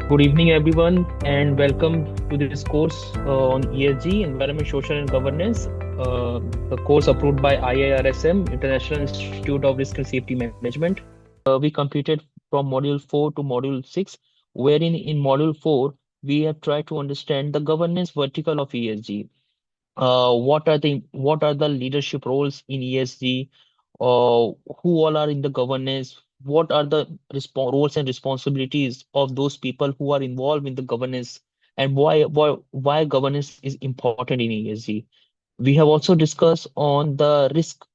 Good evening, everyone, and welcome to this course on ESG, Environment, Social, and Governance. The course approved by IIRSM, International Institute of Risk and Safety Management. We completed from Module 4 to Module 6, wherein in Module 4, we have tried to understand the governance vertical of ESG. What are the leadership roles in ESG? Who all are in the governance? What are the roles and responsibilities of those people who are involved in the governance, and why governance is important in ESG? We have also discussed on the risk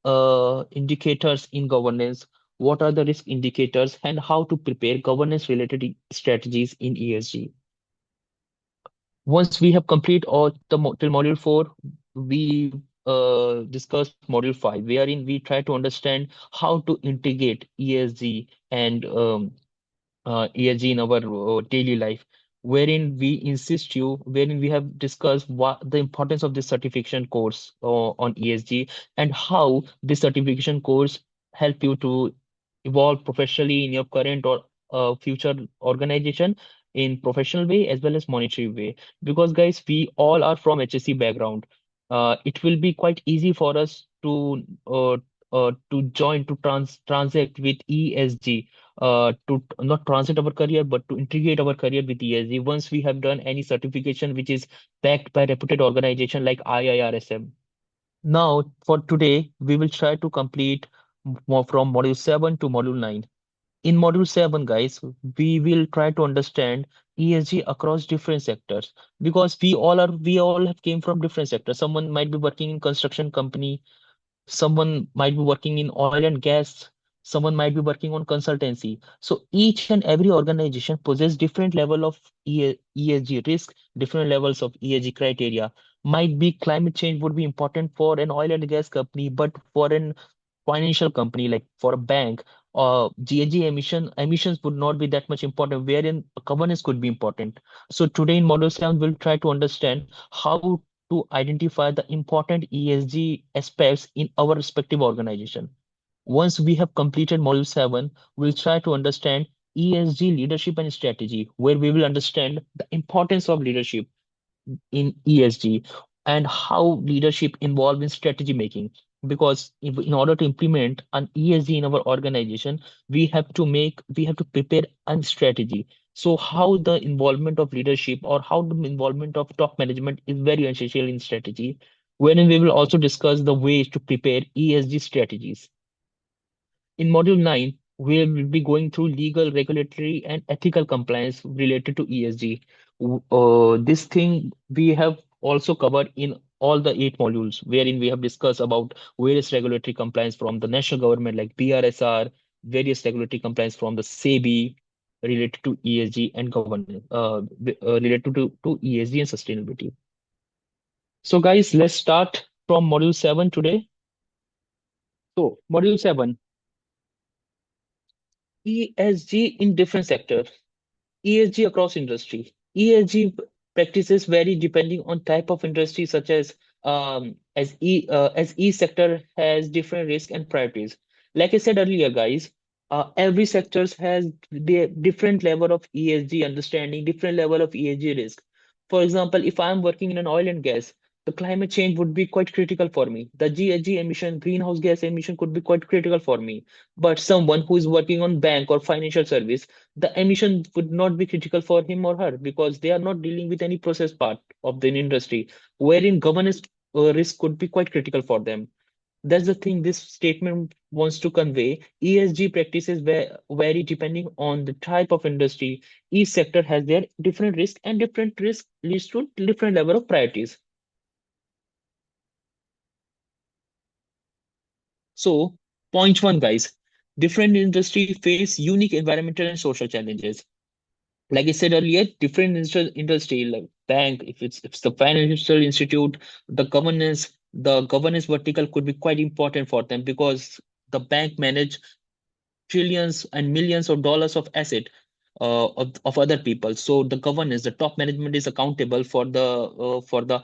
indicators in governance. What are the risk indicators and how to prepare governance related strategies in ESG? Once we have complete all till module 4, we discuss module 5, wherein we try to understand how to integrate ESG in our daily life, wherein we have discussed what the importance of this certification course on ESG, and how this certification course help you to evolve professionally in your current or future organization in professional way as well as monetary way. Because guys, we all are from HSE background. It will be quite easy for us to join to transact with ESG, to not transit our career, but to integrate our career with ESG once we have done any certification which is backed by reputed organization like IIRSM. Now, for today, we will try to complete from module 7 to module 9. In module 7, guys, we will try to understand ESG across different sectors, because we all have came from different sectors. Someone might be working in construction company, someone might be working in oil and gas, someone might be working on consultancy. So each and every organization possess different level of ESG risk, different levels of ESG criteria. Might be climate change would be important for an oil and gas company, but for an financial company like for a bank, GHG emissions would not be that much important, wherein governance could be important. So today in module 7, we'll try to understand how to identify the important ESG aspects in our respective organization. Once we have completed module 7, we'll try to understand ESG leadership and strategy, where we will understand the importance of leadership in ESG and how leadership involved in strategy making. Because in order to implement an ESG in our organization, we have to prepare a strategy. So how the involvement of leadership or how the involvement of top management is very essential in strategy, wherein we will also discuss the ways to prepare ESG strategies. In Module 9, we will be going through legal, regulatory, and ethical compliance related to ESG. This thing we have also covered in all the 8 modules, wherein we have discussed about various regulatory compliance from the national government like BRSR, various regulatory compliance from the SEBI related to ESG and governance, related to ESG and sustainability. So, guys, let's start from Module 7 today. So, Module 7, ESG in different sectors. ESG across industry. ESG practices vary depending on type of industry, such as each sector has different risk and priorities. Like I said earlier, guys, every sectors has the different level of ESG understanding, different level of ESG risk. For example, if I'm working in an oil and gas, the climate change would be quite critical for me. The GHG emission, greenhouse gas emission could be quite critical for me. But someone who is working on bank or financial service, the emission would not be critical for him or her, because they are not dealing with any process part of the industry, wherein governance risk could be quite critical for them. That's the thing this statement wants to convey. ESG practices vary depending on the type of industry. Each sector has their different risk, and different risk leads to different level of priorities. So, point one, guys, different industry face unique environmental and social challenges. Like I said earlier, different industry like bank, if it's the financial institute, the governance vertical could be quite important for them, because the bank manage trillions and millions of dollars of asset of other people. So the governance, the top management is accountable for the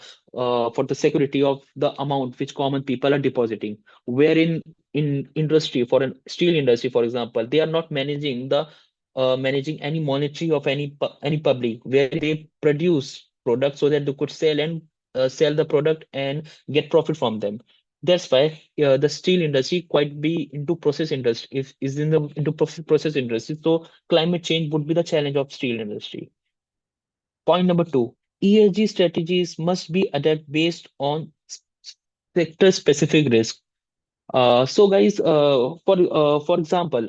security of the amount which common people are depositing. Wherein in industry, for an steel industry, for example, they are not managing the managing any monetary of any public where they produce products so that they could sell and sell the product and get profit from them. That's why the steel industry quite be into process industry is in the into process industry. So climate change would be the challenge of steel industry. Point number two, ESG strategies must be adapted based on sector specific risk. So guys, for example,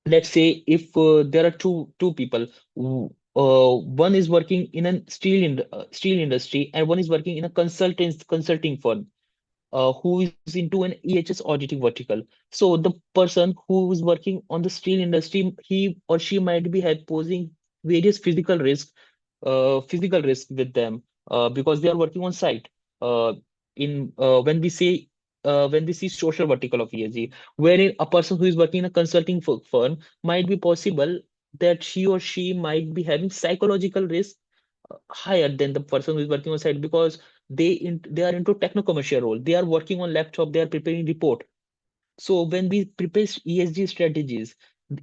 let's say if there are two people, one is working in a steel industry and one is working in a consulting firm who is into an EHS auditing vertical. So the person who is working on the steel industry, he or she might be posing various physical risk with them because they are working on site. In when we see social vertical of ESG, wherein a person who is working in a consulting firm might be possible that he or she might be having psychological risk higher than the person who is working on site because they are into techno commercial role. They are working on laptop. They are preparing report. So when we prepare ESG strategies,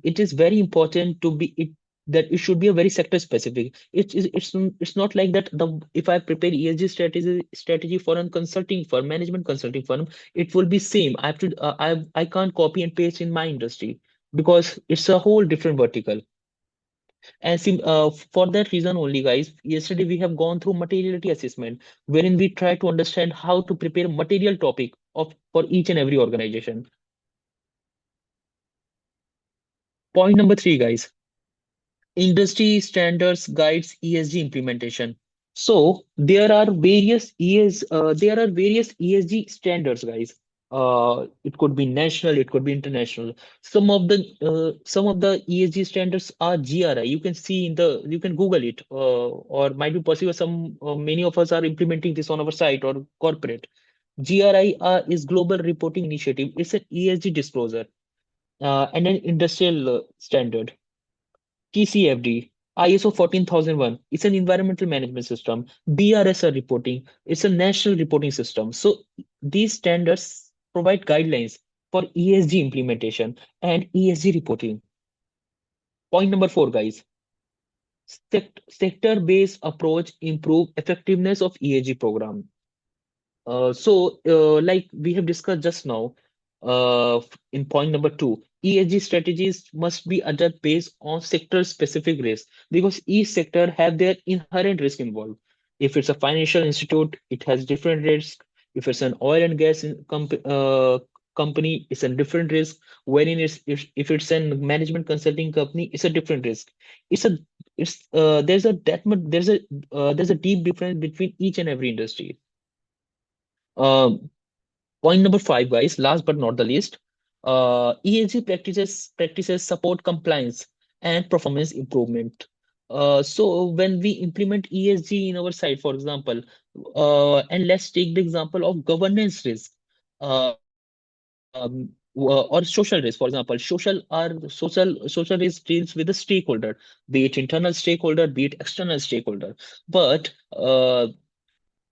it is very important to be it that it should be a very sector specific. It's not like that. The if I prepare ESG strategy for a consulting firm, management consulting firm, it will be same. I have to I can't copy and paste in my industry because it's a whole different vertical. And for that reason only, guys, yesterday we have gone through materiality assessment, wherein we try to understand how to prepare material topic of for each and every organization. Point number three, guys, industry standards guides ESG implementation. So there are various ESG standards, guys. It could be national, it could be international. Some of the ESG standards are GRI. You can see in the you can Google it, or might be possible some many of us are implementing this on our site or corporate. GRI is Global Reporting Initiative. It's an ESG disclosure and an industrial standard. TCFD, ISO 14001, it's an environmental management system. BRSR reporting, it's a national reporting system. So these standards provide guidelines for ESG implementation and ESG reporting. Point number four, guys, sector-based approach improve effectiveness of ESG program. Like we have discussed just now, in point number two, ESG strategies must be adjusted based on sector-specific risk because each sector have their inherent risk involved. If it's a financial institute, it has different risk. If it's an oil and gas company, it's a different risk. Wherein if it's a management consulting company, it's a different risk. It's a it's there's a that much there's a deep difference between each and every industry. Um, Point number five, guys, last but not the least, ESG practices support compliance and performance improvement. So when we implement ESG in our site, for example, and let's take the example of governance risk. Or social risk, for example, social risk deals with the stakeholder, be it internal stakeholder, be it external stakeholder. But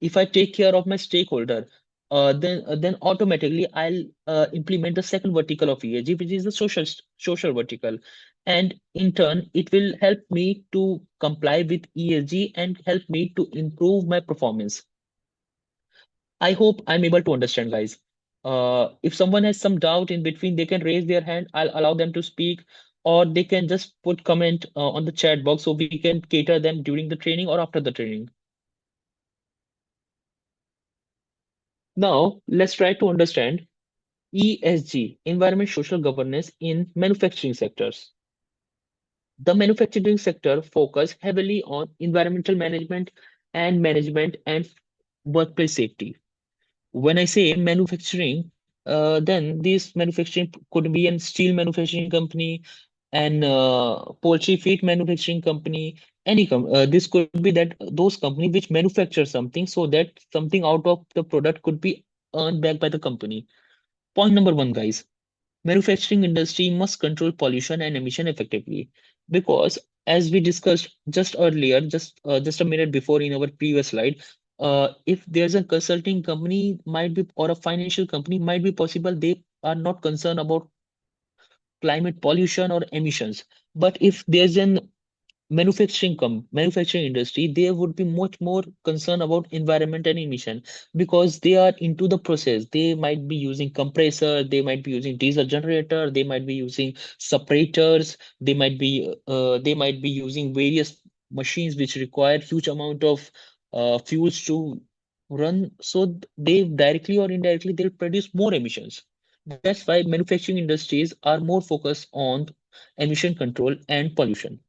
if I take care of my stakeholder, then automatically I'll implement the second vertical of ESG, which is the social vertical, and in turn it will help me to comply with ESG and help me to improve my performance. I hope I'm able to understand, guys. If someone has some doubt in between, they can raise their hand. I'll allow them to speak, or they can just put comment on the chat box so we can cater them during the training or after the training. Now, let's try to understand ESG, environment social governance in manufacturing sectors. The manufacturing sector focus heavily on environmental management and workplace safety. When I say manufacturing, then this manufacturing could be a steel manufacturing company, and poultry feed manufacturing company, this could be that those company which manufacture something so that something out of the product could be earned back by the company. Point number one, guys. Manufacturing industry must control pollution and emission effectively because as we discussed just earlier, just a minute before in our previous slide, if there's a consulting company might be or a financial company might be possible they are not concerned about climate pollution or emissions. But if there's an manufacturing industry, they would be much more concerned about environment and emission because they are into the process. They might be using compressor, they might be using diesel generator, they might be using separators, they might be using various machines which require huge amount of fuels to run. So they directly or indirectly they'll produce more emissions. That's why manufacturing industries are more focused on emission control and pollution.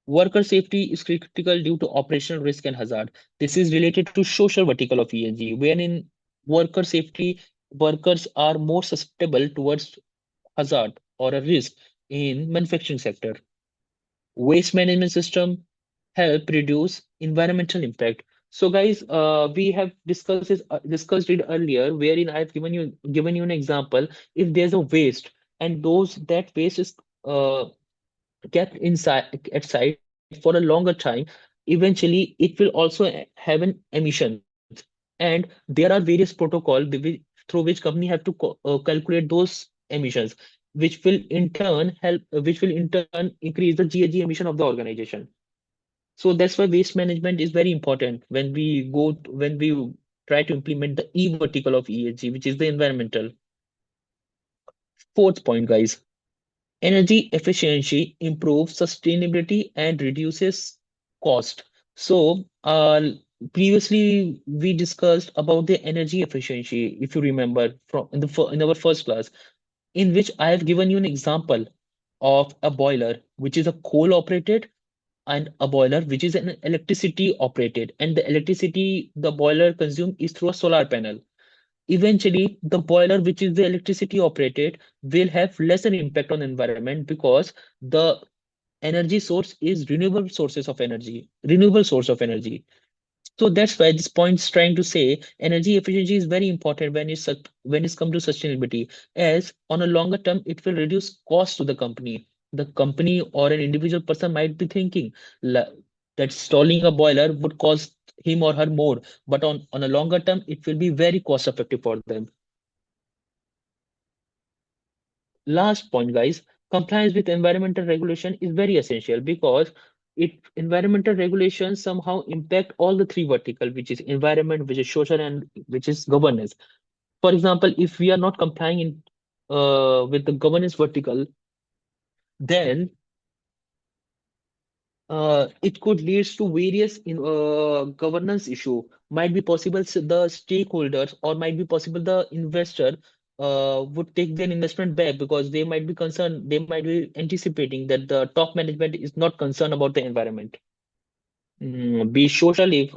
Worker safety is critical due to operational risk and hazard. This is related to social vertical of ESG, wherein worker safety workers are more susceptible towards hazard or a risk in manufacturing sector. Waste management system help reduce environmental impact. So guys, we have discussed it earlier, wherein I've given you an example. If there's a waste and those that waste is kept inside at site for a longer time, eventually it will also have an emissions. And there are various protocol through which company have to calculate those emissions, which will in turn increase the GHG emission of the organization. So that's why waste management is very important when we try to implement the E vertical of ESG, which is the environmental. Fourth point, guys. Energy efficiency improves sustainability and reduces cost. So, previously we discussed about the energy efficiency, if you remember from in our first class, in which I have given you an example of a boiler which is a coal operated and a boiler which is an electricity operated, and the electricity the boiler consumes is through a solar panel. Eventually, the boiler, which is the electricity operated, will have lesser impact on environment because the energy source is renewable source of energy. So that's why this point is trying to say energy efficiency is very important when it's come to sustainability, as on a longer term it will reduce cost to the company. The company or an individual person might be thinking la- that installing a boiler would cost him or her more, but on a longer term it will be very cost effective for them. Last point, guys, compliance with environmental regulation is very essential because environmental regulations somehow impact all the three vertical, which is environment, which is social, and which is governance. For example, if we are not complying with the governance vertical, then it could lead to various governance issue. Might be possible the stakeholders or might be possible the investor would take their investment back because they might be concerned, they might be anticipating that the top management is not concerned about the environment. Be social if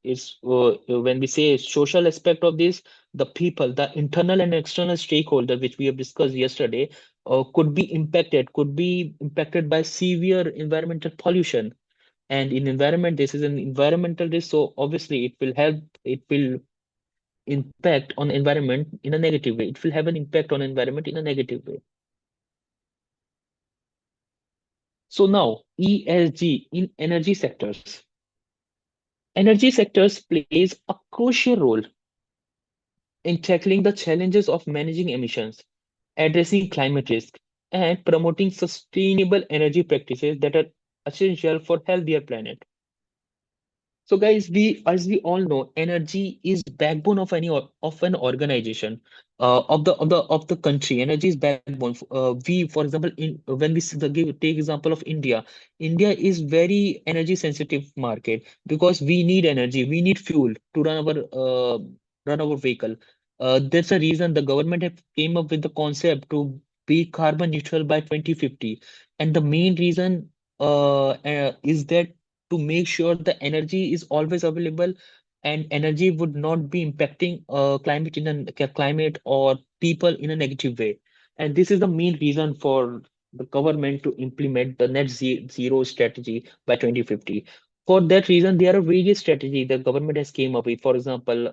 is when we say social aspect of this, the people, the internal and external stakeholder, which we have discussed yesterday, could be impacted by severe environmental pollution. And in environment, this is an environmental risk, so obviously it will impact on environment in a negative way. It will have an impact on environment in a negative way. So now ESG in energy sectors. Energy sectors plays a crucial role in tackling the challenges of managing emissions, addressing climate risk, and promoting sustainable energy practices that are essential for healthier planet. So, guys, as we all know, energy is backbone of of an organization, of the country. Energy is backbone. For example, when take example of India, India is very energy sensitive market because we need energy, we need fuel to run our vehicle. That's a reason the government have came up with the concept to be carbon neutral by 2050, and the main reason is that to make sure the energy is always available and energy would not be impacting climate or people in a negative way. And this is the main reason for the government to implement the zero strategy by 2050. For that reason, there are various strategies the government has came up with. For example,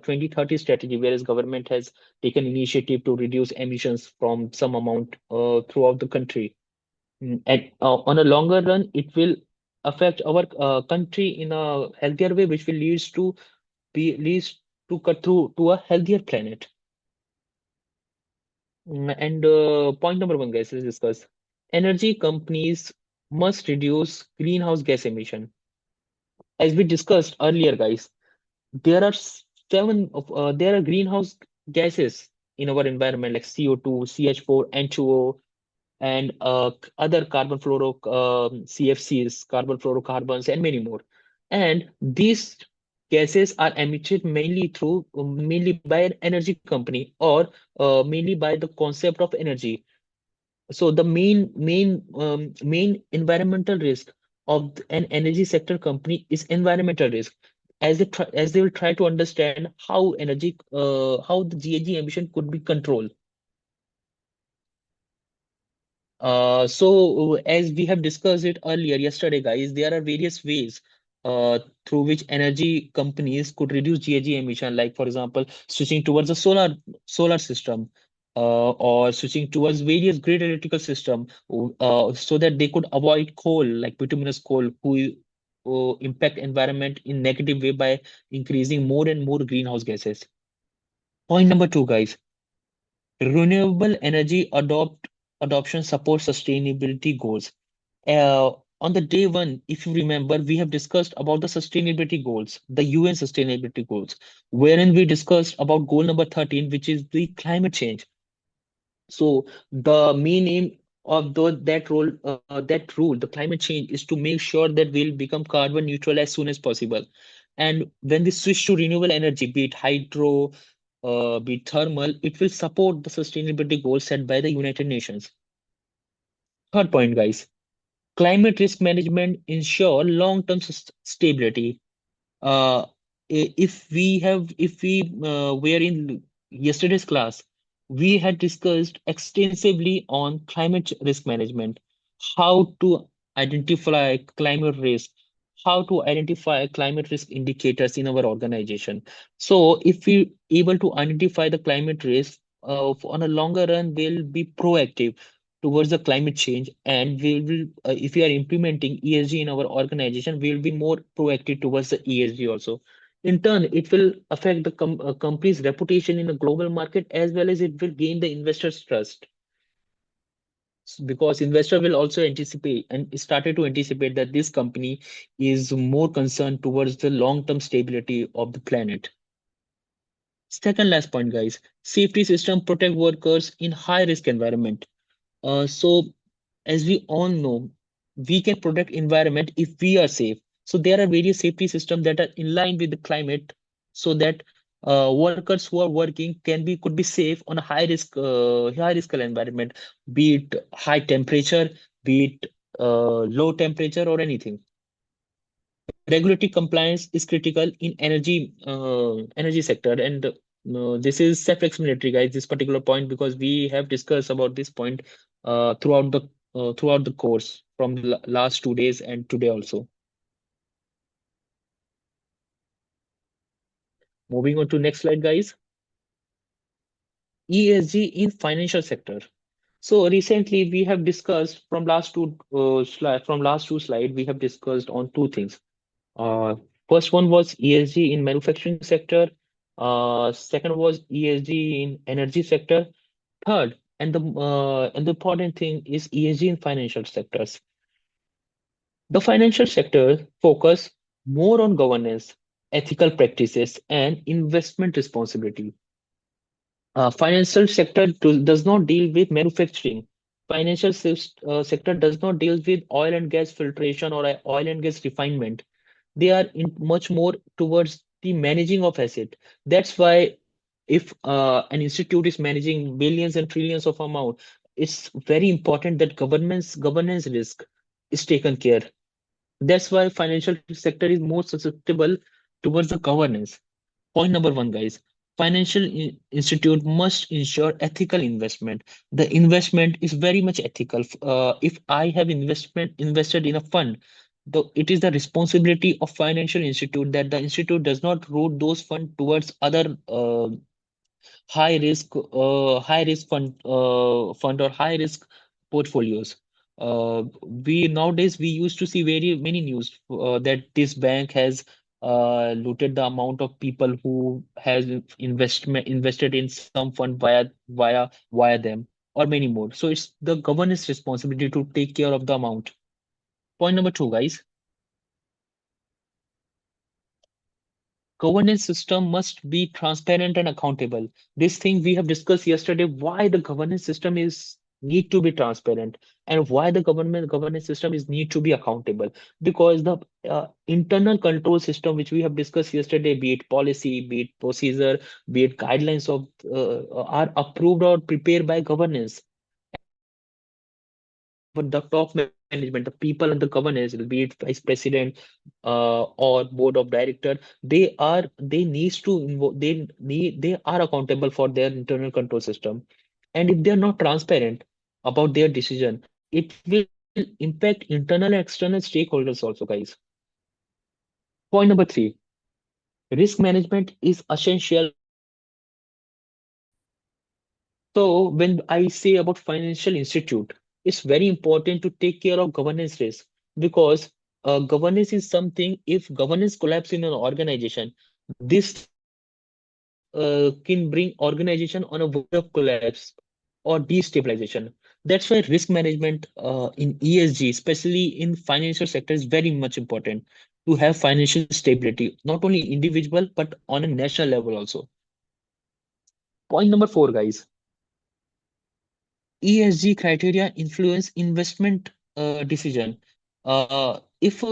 2030 strategy, whereas government has taken initiative to reduce emissions from some amount throughout the country. On a longer run, it will affect our country in a healthier way, which will leads to cut through to a healthier planet. And point number one, guys, let's discuss. Energy companies must reduce greenhouse gas emission. As we discussed earlier, guys, there are there are greenhouse gases in our environment like CO2, CH4, N2O, and other carbon fluoro CFCs, carbon fluorocarbons, and many more. And these gases are emitted mainly by an energy company, or mainly by the concept of energy. So the main environmental risk of an energy sector company is environmental risk, as they will try to understand how the GHG emission could be controlled. As we have discussed it earlier yesterday, guys, there are various ways through which energy companies could reduce GHG emission, like for example, switching towards a solar system, or switching towards various grid electrical system, so that they could avoid coal, like bituminous coal, who impact environment in negative way by increasing more and more greenhouse gases. Point number two, guys. Renewable energy adoption supports sustainability goals. Uh, on the day one, if you remember, we have discussed about the sustainability goals, the UN sustainability goals, wherein we discussed about goal number 13, which is the climate change. So the main aim of that rule, the climate change, is to make sure that we'll become carbon neutral as soon as possible. And when we switch to renewable energy, be it hydro, be it thermal, it will support the sustainability goals set by the United Nations. Third point, guys. Climate risk management ensure long-term stability. uh, if we were in yesterday's class, we had discussed extensively on climate risk management, how to identify climate risk, how to identify climate risk indicators in our organization. So if we able to identify the climate risk, on a longer run, we'll be proactive towards the climate change, and we will if we are implementing ESG in our organization, we will be more proactive towards the ESG also. In turn, it will affect the company's reputation in the global market, as well as it will gain the investors' trust, because investor will also anticipate and started to anticipate that this company is more concerned towards the long-term stability of the planet. Second last point, guys, safety system protect workers in high risk environment. So as we all know, we can protect environment if we are safe. So there are various safety systems that are in line with the climate, so that workers who are working could be safe on a high risk environment, be it high temperature, be it low temperature, or anything. Regulatory compliance is critical in energy sector, and this is self-explanatory, guys, this particular point, because we have discussed about this point throughout the course from the last 2 days and today also. Moving on to next slide, guys. ESG in financial sector. So recently we have discussed from last two slide, we have discussed on two things. Uh, First one was ESG in manufacturing sector. Second was ESG in energy sector. Third, and the important thing is ESG in financial sectors. The financial sector focus more on governance, ethical practices, and investment responsibility. Financial sector does not deal with manufacturing. Sector does not deal with oil and gas filtration or oil and gas refinement. They are much more towards the managing of asset. That's why if an institute is managing billions and trillions of amount, it's very important that governance risk is taken care. That's why financial sector is more susceptible towards the governance. Point number one, guys. Financial institute must ensure ethical investment. The investment is very much ethical. If I have invested in a fund, it is the responsibility of financial institute that the institute does not route those funds towards other high risk fund or high risk portfolios. We nowadays we used to see very many news that this bank has looted the amount of people who has invested in some fund via them, or many more. So it's the governance responsibility to take care of the amount. Point number two, guys. Governance system must be transparent and accountable. This thing we have discussed yesterday, why the governance system is need to be transparent, and why the government governance system is need to be accountable. Because the internal control system which we have discussed yesterday, be it policy, be it procedure, be it guidelines of are approved or prepared by governance. But the top management, the people in the governance, be it vice president or board of director, they needs to they are accountable for their internal control system. And if they are not transparent about their decision, it will impact internal and external stakeholders also, guys. Point number three, risk management is essential for financial institution. So when I say about financial institute, it's very important to take care of governance risk, because governance is something, if governance collapse in an organization, this thing can bring organization on a verge of collapse or destabilization. That's why risk management in ESG, especially in financial sector, is very much important to have financial stability, not only individual but on a national level also. Point number four, guys. ESG criteria influence investment decision. If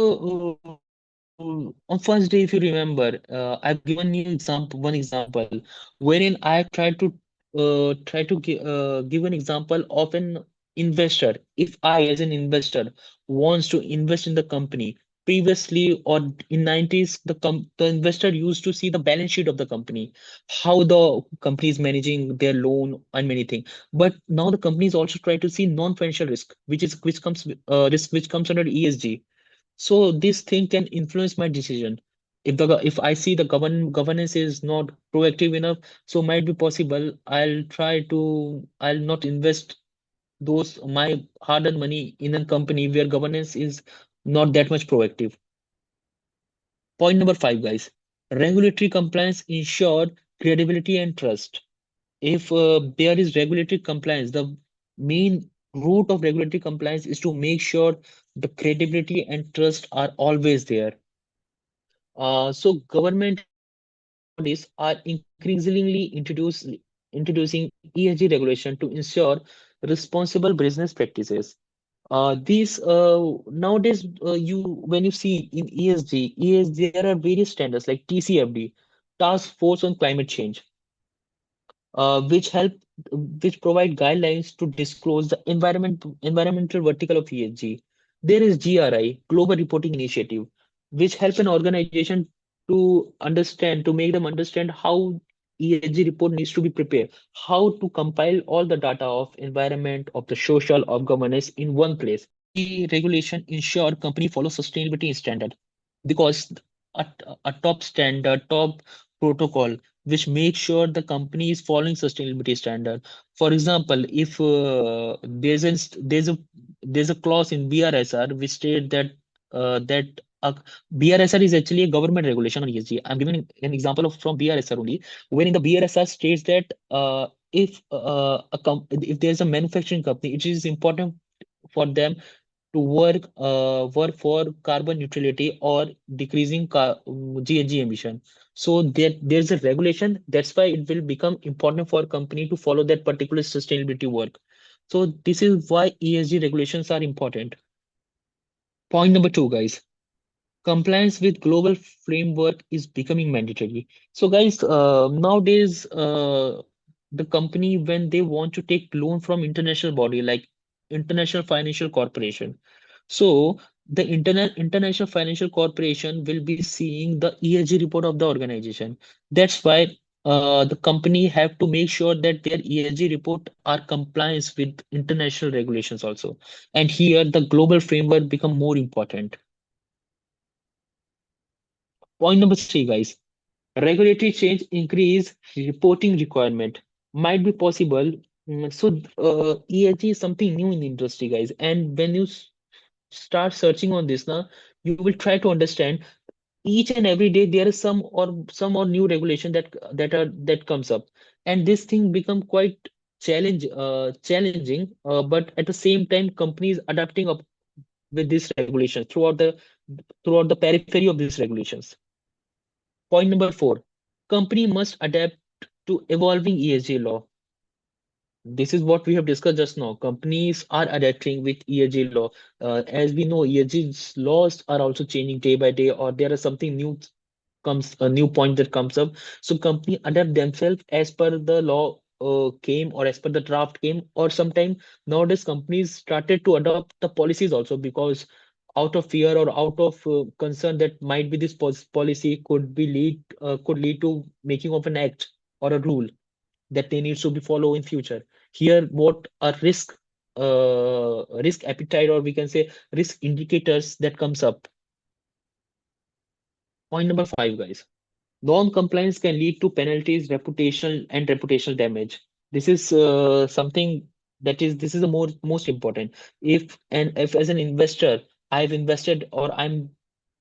On first day, if you remember, I've given you one example, wherein I try to give an example of an investor. If I, as an investor, wants to invest in the company, previously or in 90s, the investor used to see the balance sheet of the company, how the company is managing their loan and many things. But now the companies also try to see non-financial risk, which comes under ESG. So this thing can influence my decision. If I see the governance is not proactive enough, so might be possible I'll not invest those my hard-earned money in a company where governance is not that much proactive. Point number five, guys. Regulatory compliance ensure credibility and trust. If there is regulatory compliance, the main root of regulatory compliance is to make sure the credibility and trust are always there. So government and regulatory bodies are increasingly introducing ESG regulation to ensure responsible business practices. These nowadays you when you see in ESG, there are various standards like TCFD, Task Force on Climate Change, which provide guidelines to disclose the environmental vertical of ESG. There is GRI, Global Reporting Initiative, which help an organization to make them understand how ESG report needs to be prepared, how to compile all the data of environment, of the social, of governance in one place. ESG regulation ensure company follow sustainability standard, because a, a top standard, top protocol which makes sure the company is following sustainability standard. For example, if there's a clause in BRSR which state that BRSR is actually a government regulation on ESG. I'm giving an example of from BRSR only, where in the BRSR states that if there's a manufacturing company, it is important for them to work for carbon neutrality or decreasing GHG emission. So there's a regulation. That's why it will become important for a company to follow that particular sustainability work. So this is why ESG regulations are important. Point number two, guys. Compliance with global framework is becoming mandatory. So, guys, nowadays, the company, when they want to take loan from international body like International Financial Corporation, so the International Financial Corporation will be seeing the ESG report of the organization. That's why the company have to make sure that their ESG report are compliance with international regulations also. And here the global framework become more important. Point number three, guys. Regulatory change increase reporting requirement might be possible. ESG is something new in the industry, guys. And when you start searching on this now, you will try to understand. each and every day there is some or new regulation that comes up, and this thing become quite challenging, but at the same time companies adapting up with these regulations throughout the periphery of these regulations. Point number 4, company must adapt to evolving ESG law. This is what we have discussed just now. Companies are adapting with ESG law. As we know, ESG laws are also changing day by day, or there is something new comes a new point that comes up. So company adapt themselves as per the law came, or as per the draft came, or sometime nowadays companies started to adopt the policies also, because out of fear or out of concern that might be this policy could lead to making of an act or a rule that they need to be follow in future. Here, what are risk appetite, or we can say risk indicators that comes up. Point number 5, guys. Non-compliance can lead to penalties, reputational damage. This is something this is the most important. If as an investor, I've invested, or I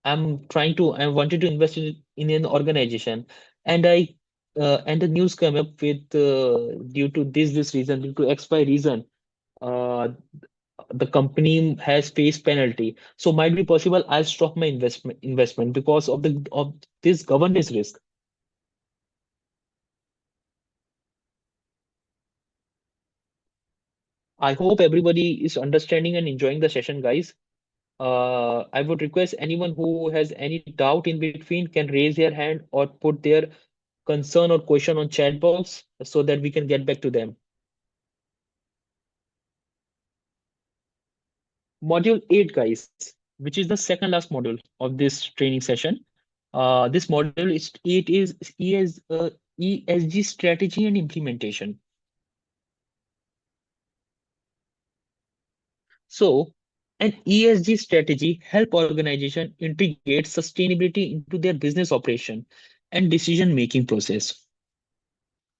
wanted to invest in an organization, and the news come up with due to this reason, due to XY reason, uh, the company has faced penalty. So might be possible I'll stop my investment because of this governance risk. I hope everybody is understanding and enjoying the session, guys. I would request anyone who has any doubt in between can raise their hand or put their concern or question on chat box so that we can get back to them. Module 8, guys, which is the second last module of this training session. This module is it is ESG strategy and implementation. So, an ESG strategy help organization integrate sustainability into their business operation and decision making process.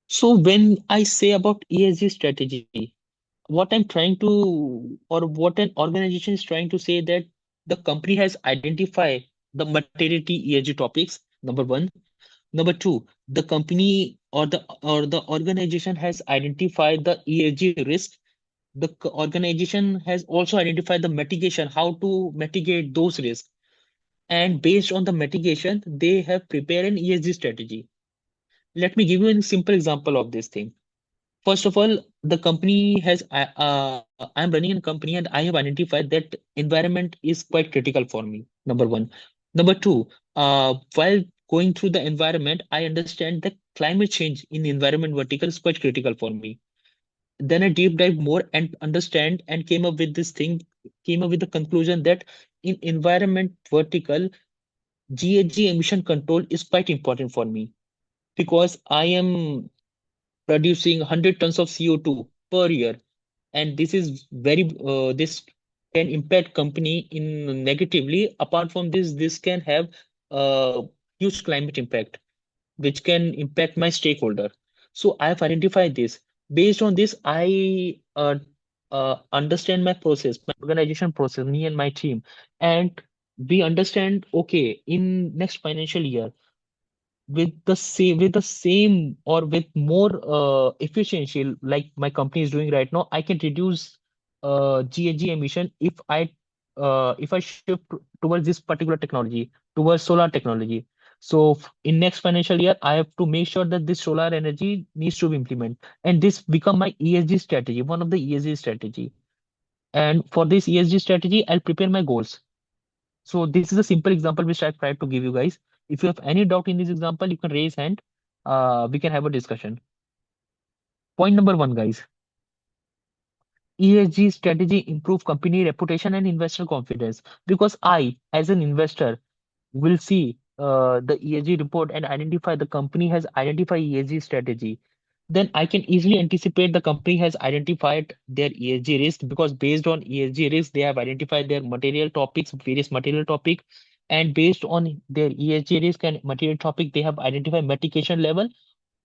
So, when I say about ESG strategy, what I'm trying to, or what an organization is trying to say, that the company has identified the materiality ESG topics, number one. Number two, the company or the organization has identified the ESG risk. The organization has also identified the mitigation, how to mitigate those risks. And based on the mitigation, they have prepared an ESG strategy. Let me give you a simple example of this thing. First of all, the company I'm running a company and I have identified that environment is quite critical for me. Number one. Number two, while going through the environment, I understand that climate change in the environment vertical is quite critical for me. Then I deep dive more and understand and came up with the conclusion that in environment vertical, GHG emission control is quite important for me, because I am producing 100 tons of CO2 per year, and this can impact company in negatively. Apart from this can have huge climate impact, which can impact my stakeholder. So I have identified this. Based on this, I understand my process, my organization process, me and my team, and we understand, okay, in next financial year, with the same or with more efficiency like my company is doing right now, I can reduce GHG emission if I shift towards this particular technology, towards solar technology. So in next financial year, I have to make sure that this solar energy needs to be implemented, and this become my ESG strategy, one of the ESG strategy. And for this ESG strategy, I'll prepare my goals. So this is a simple example which I tried to give you guys. If you have any doubt in this example, you can raise hand. We can have a discussion. Point number 1, guys. ESG strategy improve company reputation and investor confidence. Because I, as an investor, will see the ESG report and identify the company has identified ESG strategy, then I can easily anticipate the company has identified their ESG risk, because based on ESG risk, they have identified their material topics, various material topic, and based on their ESG risk and material topic, they have identified mitigation level.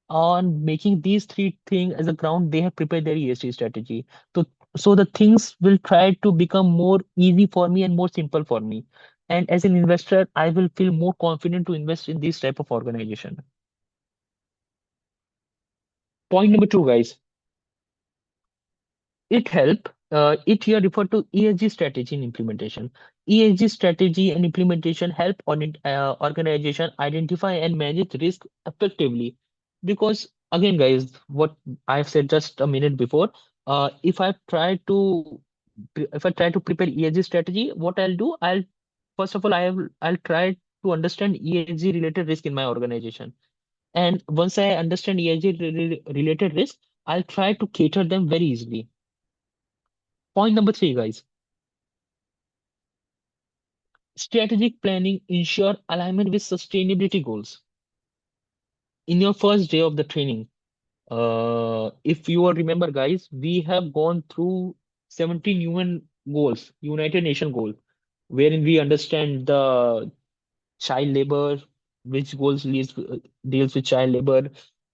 On making these three things as a ground, they have prepared their ESG strategy. So, so the things will try to become more easy for me and more simple for me. And as an investor, I will feel more confident to invest in this type of organization. Point number two, guys, it here refer to ESG strategy and implementation. ESG strategy and implementation help on organization identify and manage risk effectively. Because again, guys, what I've said just a minute before, if I try to prepare ESG strategy, what I'll do, I'll first of all, I'll try to understand ESG related risk in my organization. And once I understand ESG related risk, I'll try to cater them very easily. Point number three, guys. Strategic planning ensure alignment with sustainability goals. In your first day of the training, if you all remember, guys, we have gone through 17 UN goals, United Nations goal, wherein we understand the child labor, which deals with child labor.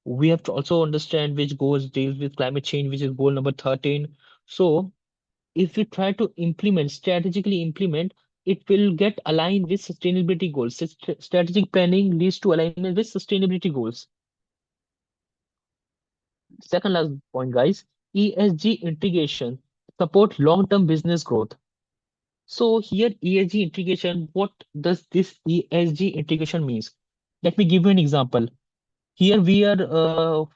We have to also understand which goals deals with climate change, which is goal number 13. So if we try to strategically implement, it will get aligned with sustainability goals. Strategic planning leads to alignment with sustainability goals. Second last point, guys, ESG integration support long-term business growth. So here ESG integration, what does this ESG integration means? Let me give you an example. Here we are,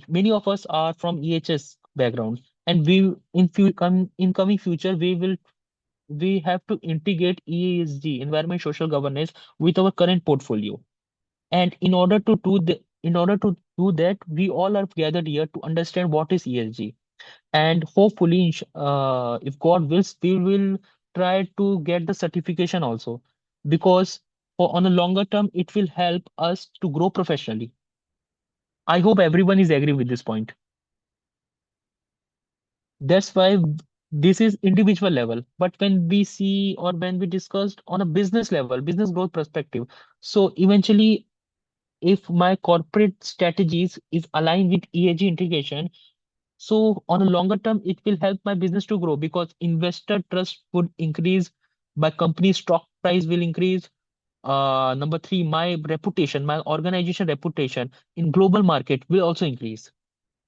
many of us are from EHS background, and in coming future we have to integrate ESG, environment social governance, with our current portfolio. And in order to do that, we all are gathered here to understand what is ESG. And hopefully, if God wills, we will try to get the certification also, because on a longer term, it will help us to grow professionally. I hope everyone is agree with this point. That's why this is individual level. But when we see or when we discussed on a business level, business growth perspective, so eventually, if my corporate strategies is aligned with ESG integration, so on a longer term, it will help my business to grow because investor trust would increase, my company's stock price will increase. Number three, my reputation, my organization reputation in global market will also increase.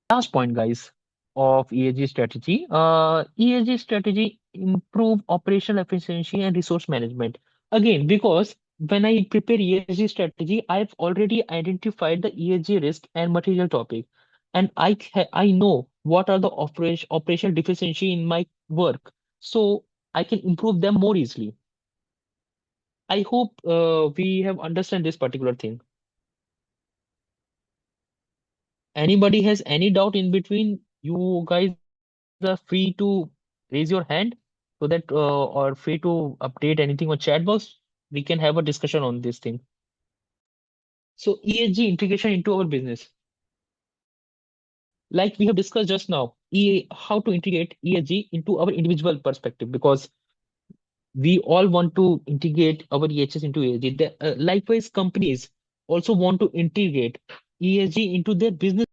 Last point, guys, of ESG strategy. ESG strategy improve operational efficiency and resource management. Again, because when I prepare ESG strategy, I've already identified the ESG risk and material topic, and I know what are the operational deficiency in my work, so I can improve them more easily. I hope we have understand this particular thing. Anybody has any doubt in between? You guys are free to raise your hand so that or free to update anything on chat box. We can have a discussion on this thing. So ESG integration into our business. Like we have discussed just now, how to integrate ESG into our individual perspective, because we all want to integrate our EHS into ESG. Likewise, companies also want to integrate ESG into their business.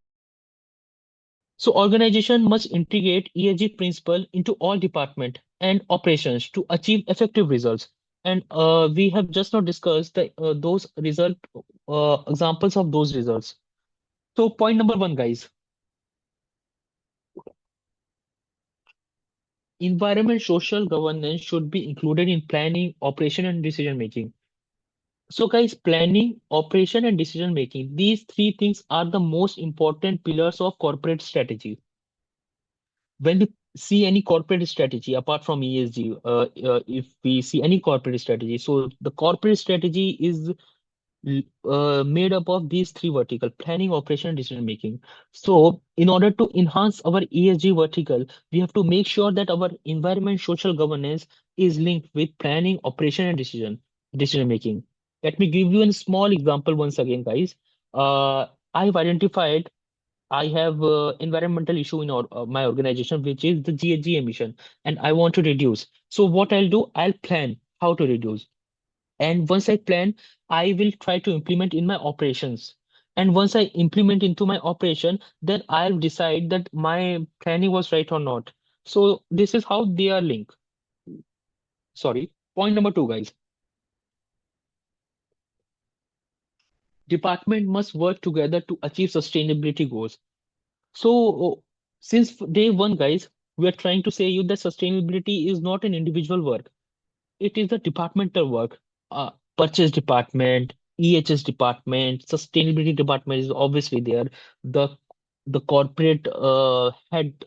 So organization must integrate ESG principle into all department and operations to achieve effective results. And we have just now discussed those examples of those results. So point number one, guys, environment social governance should be included in planning, operation, and decision making. So guys, planning, operation, and decision making, these three things are the most important pillars of corporate strategy. When we see any corporate strategy apart from ESG, if we see any corporate strategy, so the corporate strategy is made up of these three vertical: planning, operation, and decision making. So in order to enhance our ESG vertical, we have to make sure that our environment social governance is linked with planning, operation, and decision making. Let me give you a small example once again, guys. I've identified I have environmental issue in my organization, which is the GHG emission, and I want to reduce. So what I'll do, I'll plan how to reduce. And once I plan, I will try to implement in my operations. And once I implement into my operation, then I'll decide that my planning was right or not. So this is how they are linked. Sorry. Point number two, guys. department must work together to achieve sustainability goals. So, since day one, guys, we are trying to say you that sustainability is not an individual work. It is a departmental work. Purchase department, EHS department, sustainability department is obviously there. The the corporate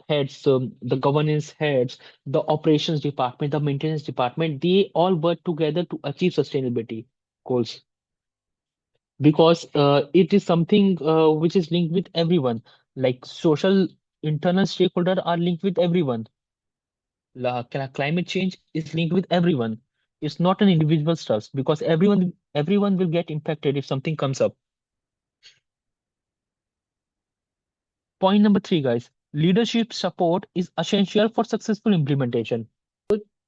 heads, the governance heads, the operations department, the maintenance department, they all work together to achieve sustainability goals because it is something which is linked with everyone. Like social internal stakeholders are linked with everyone. Climate change is linked with everyone. It's not an individual stuff because everyone will get impacted if something comes up. Point number three, guys. Leadership support is essential for successful implementation.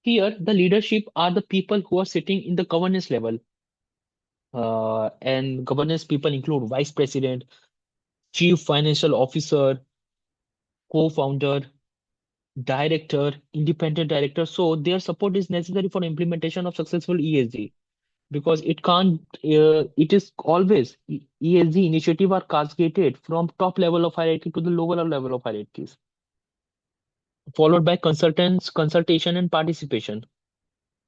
Here, the leadership are the people who are sitting in the governance level. And governance people include vice president, chief financial officer, co-founder, director, independent director. So their support is necessary for implementation of successful ESG because it can't, it is always ESG initiative are cascaded from top level of hierarchy to the lower level of hierarchies, followed by consultants, consultation and participation.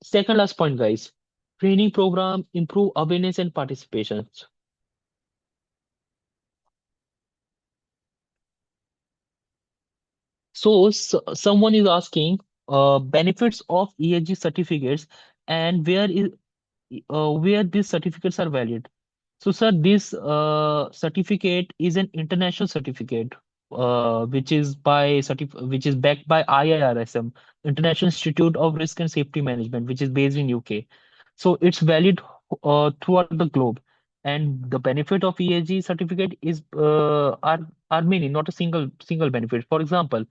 Second last point, guys, training program improve awareness and participation. So someone is asking benefits of ESG certificates and where these certificates are valid. So, sir, this certificate is an international certificate, which is backed by IIRSM, International Institute of Risk and Safety Management, which is based in UK. So it's valid throughout the globe. And the benefit of ESG certificate is are many, not a single benefit. For example,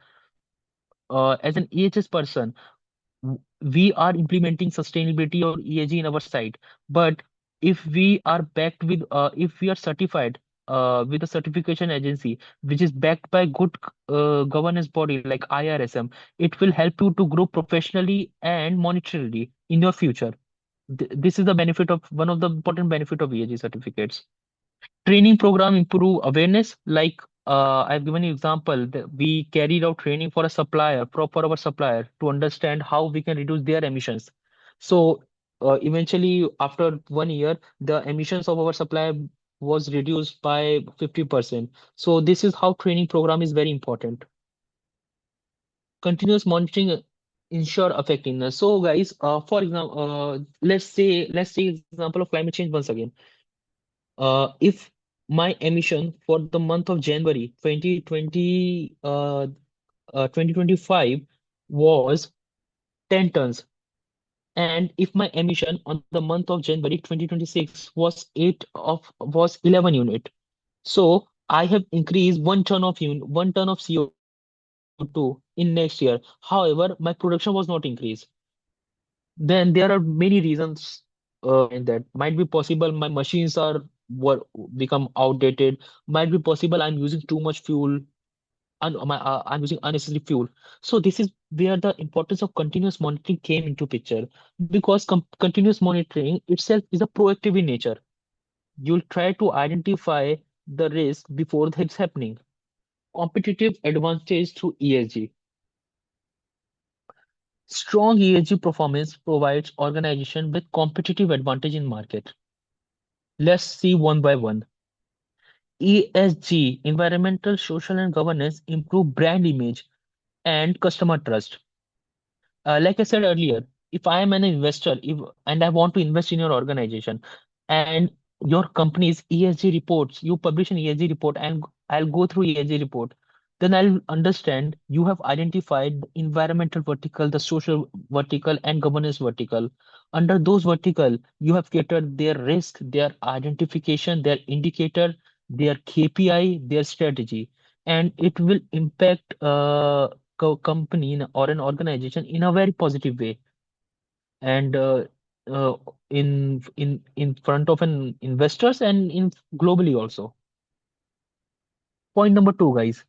as an EHS person, we are implementing sustainability or ESG in our site. But if we are certified with a certification agency which is backed by good governance body like IRSM, it will help you to grow professionally and monetarily in your future. This is the benefit of one of the important benefit of ESG certificates. Training program improve awareness. Like I've given you example that we carried out training for a supplier, for our supplier to understand how we can reduce their emissions. So eventually, after 1 year, the emissions of our supplier was reduced by 50%. So this is how training program is very important. Continuous monitoring ensure effectiveness. So guys, for example, let's say example of climate change once again. If my emission for the month of January 2025 was 10 tons, and if my emission on the month of January 2026 was 11 unit, so I have increased 1 ton of CO2 in next year. However, my production was not increased. Then there are many reasons behind that. Might be possible my machines are were become outdated. Might be possible I'm using too much fuel and I'm using unnecessary fuel. So this is where the importance of continuous monitoring came into picture because continuous monitoring itself is a proactive in nature. You'll try to identify the risk before it's happening. Competitive advantage through ESG. Strong ESG performance provides organization with competitive advantage in market. Let's see one by one. ESG, environmental, social, and governance improve brand image and customer trust. Like I said earlier, if I am an investor and I want to invest in your organization and your company's ESG reports, you publish an ESG report and I'll go through ESG report, then I'll understand you have identified the environmental vertical, the social vertical, and governance vertical. Under those vertical, you have catered their risk, their identification, their indicator, their KPI, their strategy, and it will impact company or an organization in a very positive way and uh, in front of an investors and in globally also. Point number two, guys,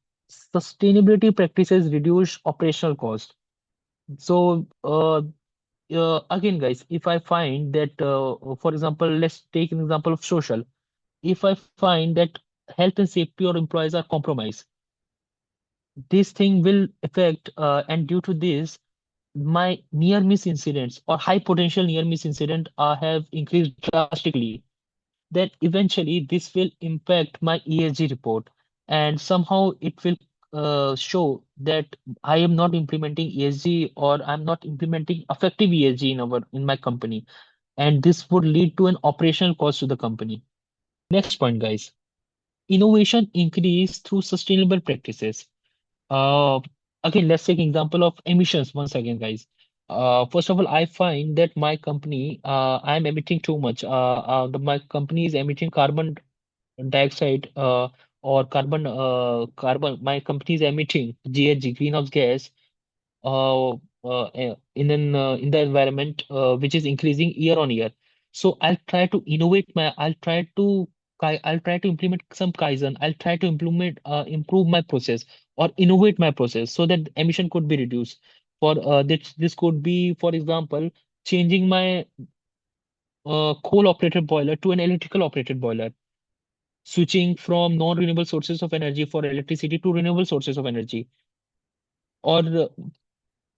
sustainability practices reduce operational cost. So again, guys, if I find that for example, let's take an example of social. if I find that health and safety or employees are compromised, this thing will affect, and due to this, my near miss incidents or high potential near miss incident have increased drastically. Then eventually this will impact my ESG report, and somehow it will show that I am not implementing ESG, or I'm not implementing effective ESG in my company, and this would lead to an operational cost to the company. Next point, guys. Innovation increase through sustainable practices. Uh, Again, let's take example of emissions once again, guys. First of all, I find that my company, I'm emitting too much. My company is emitting carbon dioxide, or carbon. My company is emitting GHG, greenhouse gas, in the environment, which is increasing year on year. So I'll try to implement some Kaizen. I'll try to improve my process or innovate my process so that emission could be reduced. For this could be, for example, changing my coal operated boiler to an electrical operated boiler, switching from non-renewable sources of energy for electricity to renewable sources of energy, or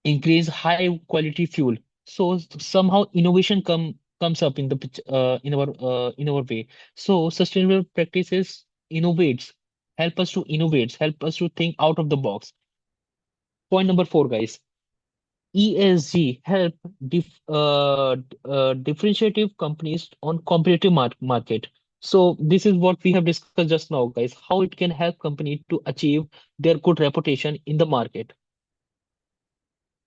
increase high quality fuel. So somehow innovation comes up in in our way. So sustainable practices innovates, help us to think out of the box. Point number four, guys. ESG help differentiative companies on competitive market. So this is what we have discussed just now, guys. How it can help company to achieve their good reputation in the market.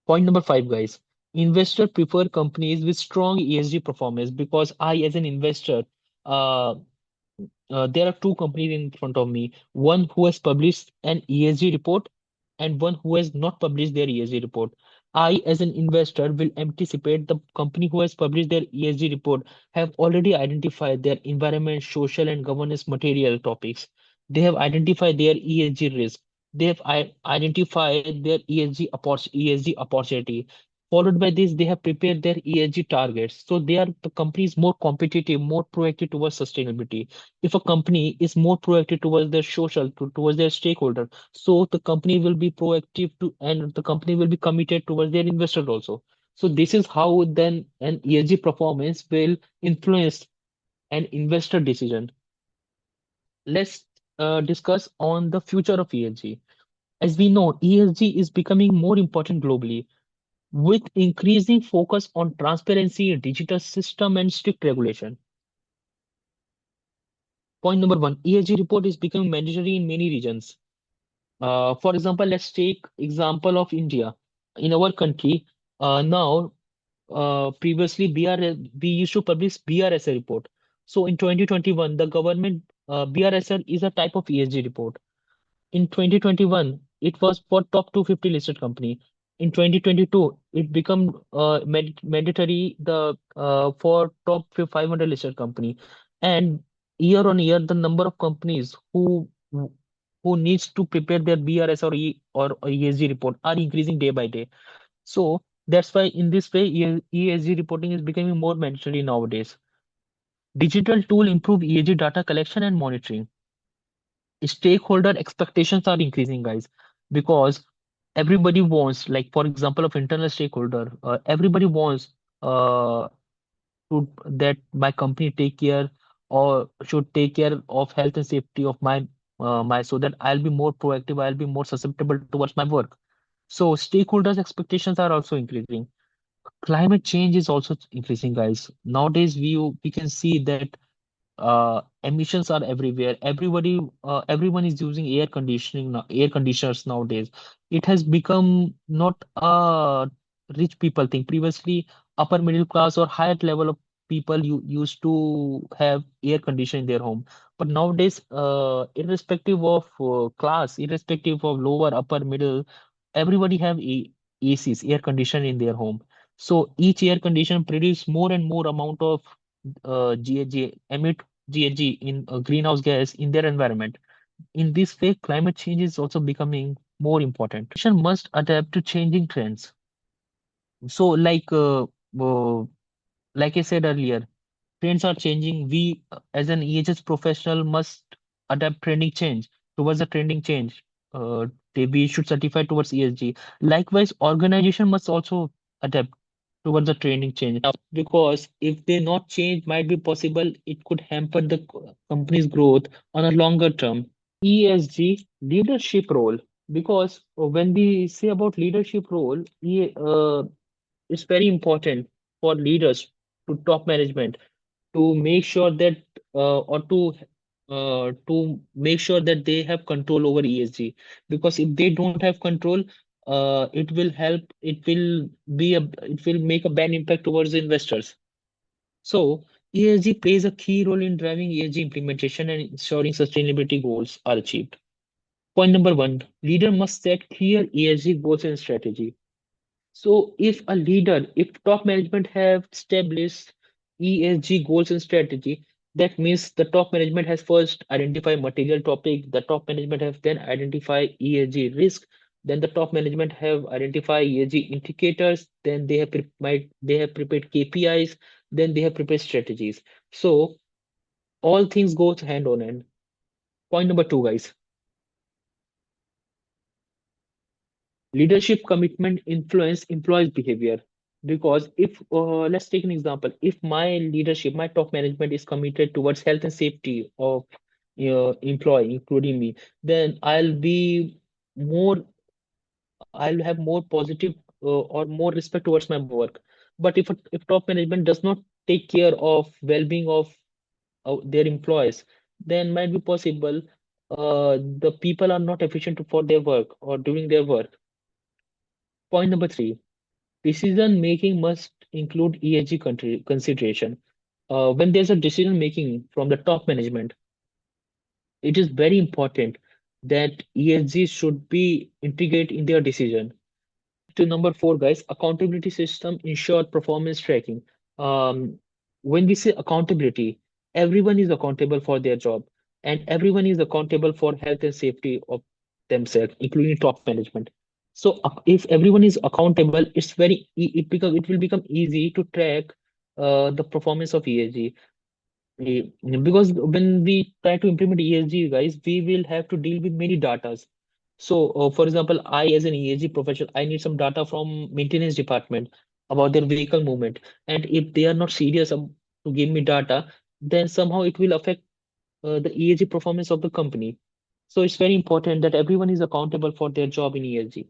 Point number five, guys. Investor prefer companies with strong ESG performance, because I, as an investor, uh, there are two companies in front of me. One who has published an ESG report, and one who has not published their ESG report. I, as an investor, will anticipate the company who has published their ESG report have already identified their environment, social, and governance material topics. They have identified their ESG risk. They have identified their ESG opportunity. Followed by this, they have prepared their ESG targets. So the company is more competitive, more proactive towards sustainability. If a company is more proactive towards their towards their stakeholder, so the company will be proactive to, and the company will be committed towards their investors also. So this is how then an ESG performance will influence an investor decision. Let's discuss on the future of ESG. As we know, ESG is becoming more important globally, with increasing focus on transparency, digital system, and strict regulation. Point number one, ESG report is becoming mandatory in many regions. For example, let's take example of India. In our country, now previously we used to publish BRSR report. So in 2021, the government BRSR is a type of ESG report. In 2021, it was for top 250 listed company. In 2022, it become mandatory the for top 500 listed company. And year on year, the number of companies who needs to prepare their BRS or ESG report are increasing day by day. So that's why in this way, ESG reporting is becoming more mandatory nowadays. Digital tool improve ESG data collection and monitoring. Stakeholder expectations are increasing, guys, because everybody wants, like for example of internal stakeholder, everybody wants uh, to that my company take care or should take care of health and safety of my, so that I'll be more proactive, I'll be more susceptible towards my work. So stakeholders expectations are also increasing. Climate change is also increasing, guys. Nowadays we can see that emissions are everywhere. Everyone is using air conditioners nowadays. It has become not a rich people thing. Previously, upper middle class or higher level of people used to have air conditioner in their home. But nowadays, irrespective of class, irrespective of lower, upper, middle, everybody have ACs, air conditioner in their home. So each air conditioner produce more and more amount of GHG, emit GHG in greenhouse gas in their environment. In this way, climate change is also becoming more important. Nation must adapt to changing trends. So, like I said earlier, trends are changing. We, as an EHS professional, must adapt trending change towards the trending change. Uh, we should certify towards ESG. Likewise, organization must also adapt towards the trending change. Now, because if they not change, might be possible it could hamper the company's growth on a longer term. ESG leadership role, because when we say about leadership role, it's very important for leaders to top management to make sure that or to make sure that they have control over ESG, because if they don't have control, it will make a bad impact towards the investors. So ESG plays a key role in driving ESG implementation and ensuring sustainability goals are achieved. Point number one, leader must set clear ESG goals and strategy. So if top management have established ESG goals and strategy, that means the top management has first identified material topic, the top management have then identified ESG risk, then the top management have identified ESG indicators, then they have prepared KPIs, then they have prepared strategies. So all things goes hand on hand. Point number two, guys. Leadership commitment influence employees' behavior. Because if, let's take an example, if my leadership, my top management is committed towards health and safety of employee, including me, then more, I'll have more positive or more respect towards my work. But if top management does not take care of well-being of their employees, then might be possible the people are not efficient for their work or doing their work. Point number three. Decision making must include ESG consideration. When there's a decision making from the top management, it is very important that ESG should be integrated in their decision. To number four, guys, accountability system ensure performance tracking. Um, when we say accountability, everyone is accountable for their job and everyone is accountable for health and safety of themselves, including top management. So if everyone is accountable, it will become easy to track the performance of ESG. Because when we try to implement ESG, guys, we will have to deal with many datas. So, for example, I, as an ESG professional, I need some data from maintenance department about their vehicle movement. And if they are not serious to give me data, then somehow it will affect the ESG performance of the company. So it's very important that everyone is accountable for their job in ESG.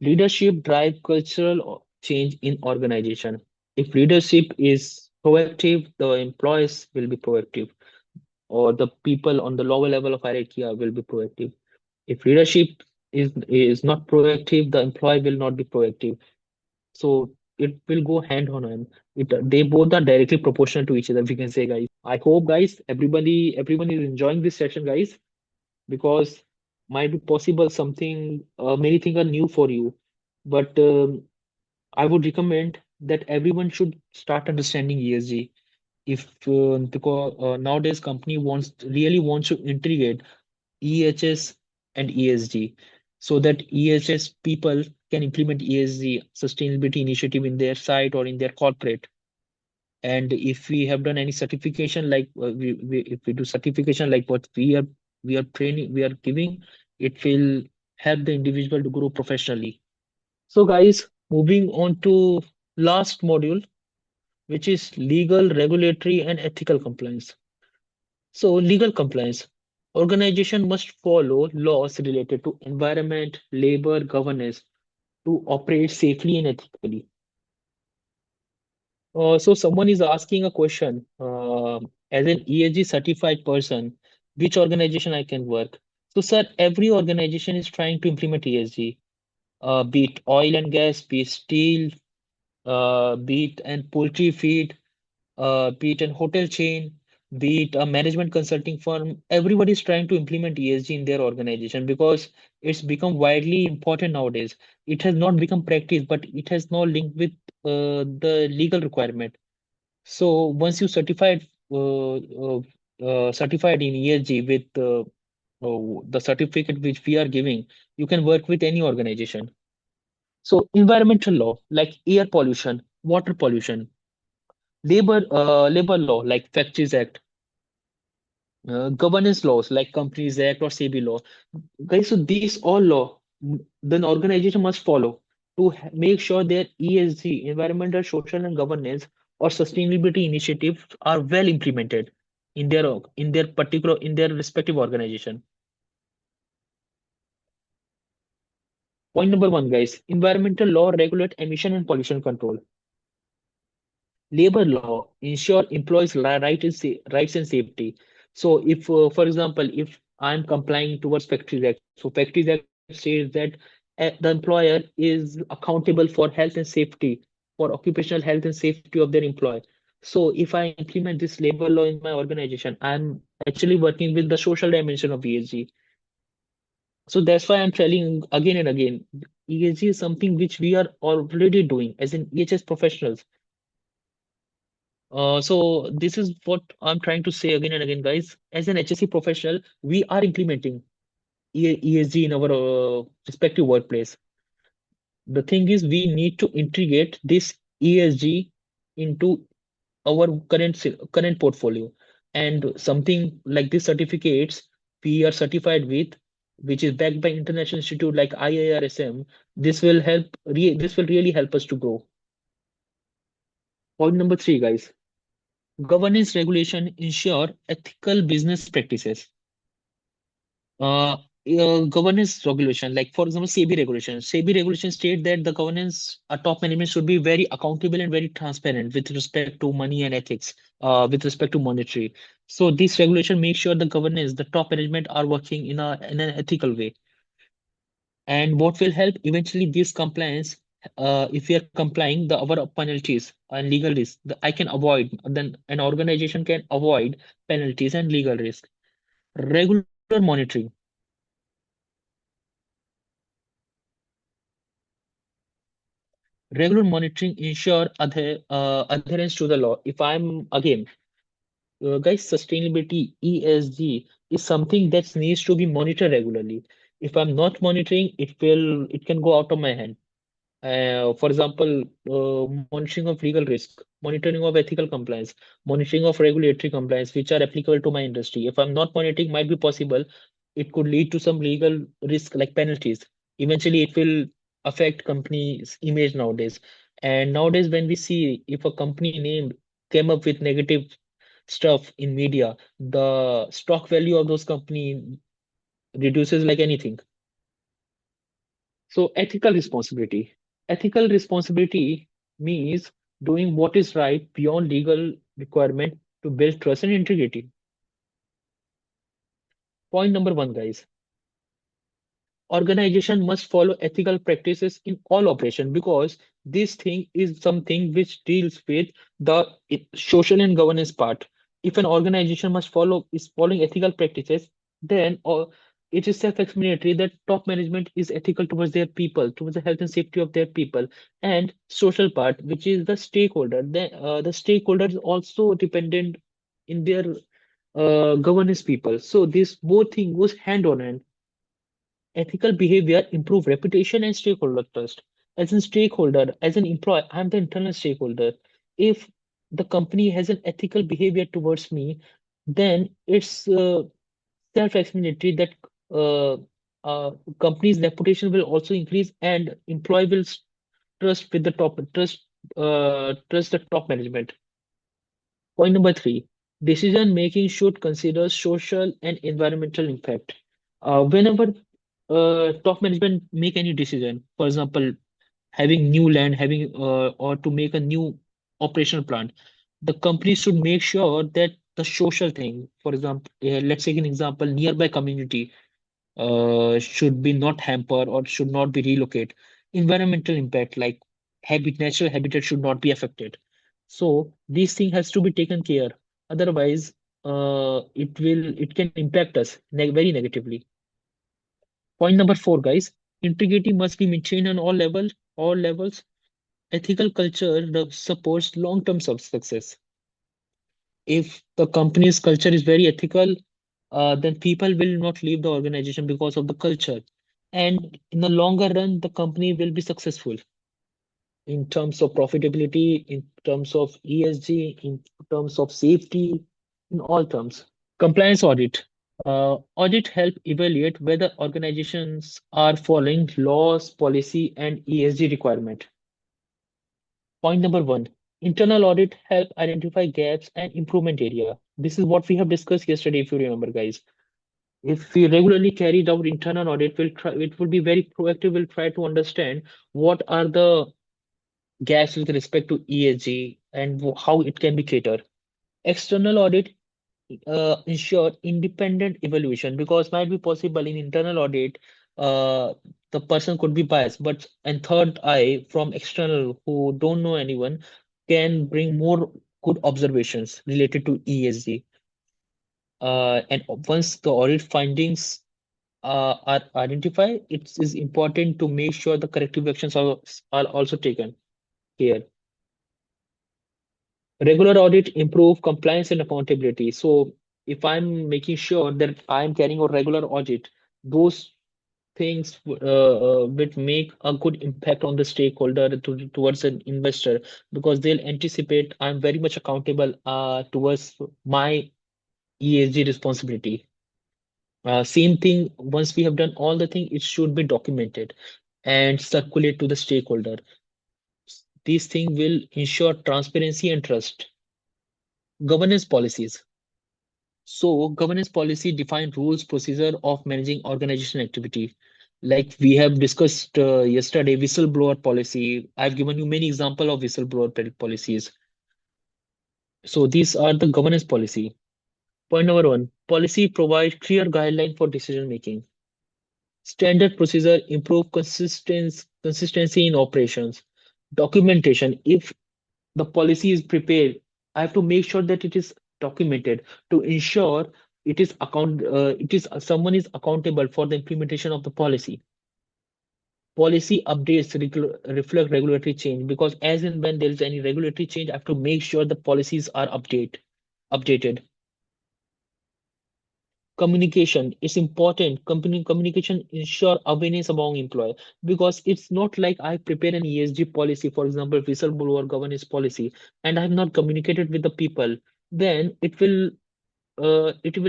Leadership drive cultural change in organization. If leadership is proactive, the employees will be proactive, or the people on the lower level of hierarchy will be proactive. If leadership is not proactive, the employee will not be proactive. So it will go hand on hand. They both are directly proportional to each other, we can say, guys. I hope, guys, everyone is enjoying this session, guys, because might be possible something many things are new for you, but I would recommend that everyone should start understanding ESG. If because nowadays company wants to integrate EHS and ESG, so that EHS people can implement ESG sustainability initiative in their site or in their corporate. And if we have done any certification, like if we do certification like what we are training, we are giving, it will help the individual to grow professionally. So, guys, moving on to last module, which is legal, regulatory, and ethical compliance. So, legal compliance. Organization must follow laws related to environment, labor, governance to operate safely and ethically. So, someone is asking a question. As an ESG certified person, which organization I can work? So, sir, every organization is trying to implement ESG, be it oil and gas, be it steel, be it and poultry feed, be it an hotel chain, be it a management consulting firm, everybody is trying to implement ESG in their organization because it's become widely important nowadays. It has not become practice, but it has now linked with the legal requirement. So once you certified in ESG with the certificate which we are giving, you can work with any organization. So environmental law like air pollution, water pollution, Labor law like Factories Act, governance laws like Companies Act or SEBI law. Guys, so these all law then organization must follow to make sure their ESG, environmental, social, and governance or sustainability initiatives are well implemented in their respective organization. Point number one, guys, environmental law regulate emission and pollution control. Labor law ensure employees' rights and safety. So, if, for example, if I'm complying towards Factories Act, so Factories Act says that the employer is accountable for health and safety, for occupational health and safety of their employee. So, if I implement this labor law in my organization, I'm actually working with the social dimension of ESG. So that's why I'm telling again and again, ESG is something which we are already doing as in EHS professionals. So this is what I'm trying to say again and again, guys. As an HSE professional, we are implementing ESG in our respective workplace. The thing is, we need to integrate this ESG into our current portfolio, and something like these certificates we are certified with, which is backed by international institute like IIRSM. This will really help us to grow. Point number three, guys. Governance regulation ensure ethical business practices. Uh, Governance regulation, like for example, SEBI regulation. SEBI regulation state that the governance, top management should be very accountable and very transparent with respect to money and ethics, with respect to monetary. So this regulation makes sure the governance, the top management are working in an ethical way. And what will help eventually this compliance, if we are complying, the our penalties and legal risk, I can avoid, then an organization can avoid penalties and legal risk. Regular monitoring. Regular monitoring ensure adherence to the law. If I'm again, guys, sustainability ESG is something that needs to be monitored regularly. If I'm not monitoring, it can go out of my hand. For example, monitoring of legal risk, monitoring of ethical compliance, monitoring of regulatory compliance, which are applicable to my industry. If I'm not monitoring, might be possible, it could lead to some legal risk like penalties. Eventually, it will affect company's image nowadays. And nowadays, when we see if a company name came up with negative stuff in media, the stock value of those company reduces like anything. So ethical responsibility. Ethical responsibility means doing what is right beyond legal requirement to build trust and integrity. Point number one, guys. Organization must follow ethical practices in all operation because this thing is something which deals with the social and governance part. If an organization must follow is following ethical practices, then it is self-explanatory that top management is ethical towards their people, towards the health and safety of their people, and social part, which is the stakeholder. The stakeholder is also dependent in their governance people. So this both thing goes hand on hand. Ethical behavior improve reputation and stakeholder trust. As a stakeholder, as an employee, I'm the internal stakeholder. If the company has an ethical behavior towards me, then it's self-explanatory that uh, company's reputation will also increase and employee will trust with the top trust the top management. Point number three, decision making should consider social and environmental impact. Whenever top management make any decision, for example, having new land, having or to make a new operational plant, the company should make sure that the social thing, for example, let's take an example, nearby community should be not hampered or should not be relocated. Environmental impact like natural habitat should not be affected. So this thing has to be taken care. Otherwise, it can impact us very negatively. Point number four, guys. Integrity must be maintained on all levels. Ethical culture that supports long-term success. If the company's culture is very ethical, then people will not leave the organization because of the culture. And in the longer run, the company will be successful. in terms of profitability, in terms of ESG, in terms of safety, in all terms. Compliance audit. Audit help evaluate whether organizations are following laws, policy, and ESG requirement. Point number one, internal audit help identify gaps and improvement area. This is what we have discussed yesterday, if you remember, guys. If we regularly carried out internal audit, it will be very proactive. We'll try to understand what are the gaps with respect to ESG and how it can be catered. External audit ensure independent evaluation because might be possible in internal audit, uh, the person could be biased, but and third eye from external who don't know anyone can bring more good observations related to ESG. And once the audit findings are identified, it is important to make sure the corrective actions are also taken here. Regular audit improve compliance and accountability. So if I'm making sure that I'm carrying a regular audit, those things would make a good impact on the stakeholder towards an investor because they'll anticipate I'm very much accountable towards my ESG responsibility. Same thing, once we have done all the thing, it should be documented and circulate to the stakeholder. These things will ensure transparency and trust. Governance policies. So governance policy define rules, procedure of managing organization activity. Like we have discussed yesterday, whistleblower policy. I've given you many example of whistleblower policies. So these are the governance policy. Point number one, policy provide clear guideline for decision making. Standard procedure improve consistency in operations. Documentation. If the policy is prepared, I have to make sure that it is documented to ensure it is someone is accountable for the implementation of the policy. Policy updates reflect regulatory change because as and when there is any regulatory change, I have to make sure the policies are updated. Communication is important. Company communication ensure awareness among employee because it's not like I prepare an ESG policy, for example, whistleblower governance policy, and I have not communicated with the people, then it will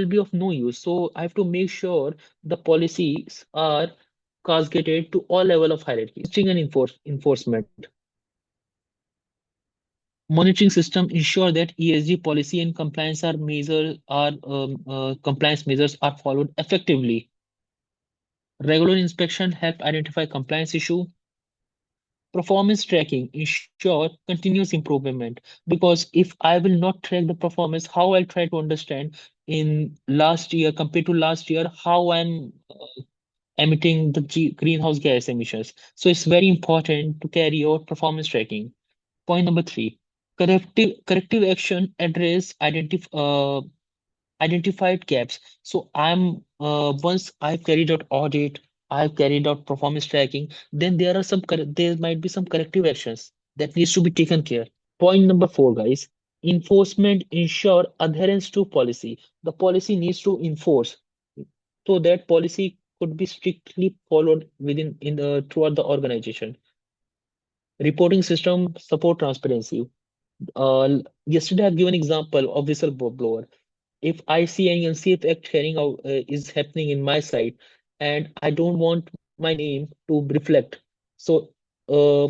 be of no use. So I have to make sure the policies are cascaded to all level of hierarchy. Testing and enforcement. Monitoring system ensure that ESG policy and compliance measures are followed effectively. Regular inspection help identify compliance issue. Performance tracking ensure continuous improvement because if I will not track the performance, how I'll try to understand in last year compared to last year how I'm emitting the greenhouse gas emissions. So it's very important to carry out performance tracking. Point number three, corrective action address identified gaps. So I'm once I've carried out audit, I've carried out performance tracking, then there might be some corrective actions that needs to be taken care. Point number four, guys, enforcement ensure adherence to policy. The policy needs to enforce so that policy could be strictly followed within in the throughout the organization. Reporting system support transparency. Yesterday I've given example of whistleblower. If I see any unsafe act carrying out is happening in my site, and I don't want my name to reflect, so uh,